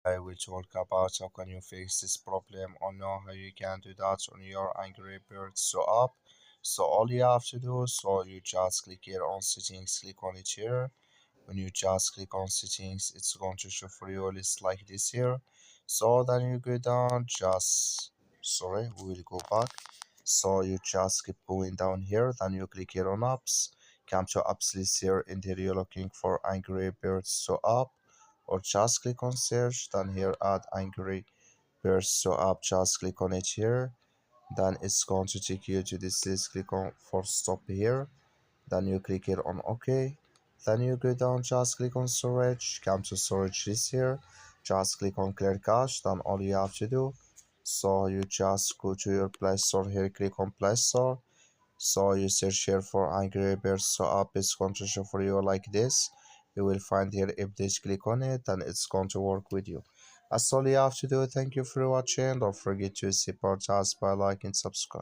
I will talk about how can you fix this problem or know how you can do that on your Angry Birds so app. So all you have to do, so you just click here on settings, click on it here. When you just click on settings, it's going to show for you a list like this here. So then you go down, just sorry, we will go back. So you just keep going down here, then you click here on apps, come to apps list here, and here you're looking for Angry Birds so app, or just click on search, then here add Angry Birds so app, just click on it here, then it's going to take you to this list, click on for stop here, then you click here on OK, then you go down, just click on storage, come to storage list here, just click on clear cache, then all you have to do, so you just go to your Play Store here, click on Play Store, so you search here for Angry Birds so app is going to show for you like this. You will find here if this click on it, then it's going to work with you. That's all you have to do. Thank you for watching. Don't forget to support us by liking and subscribe.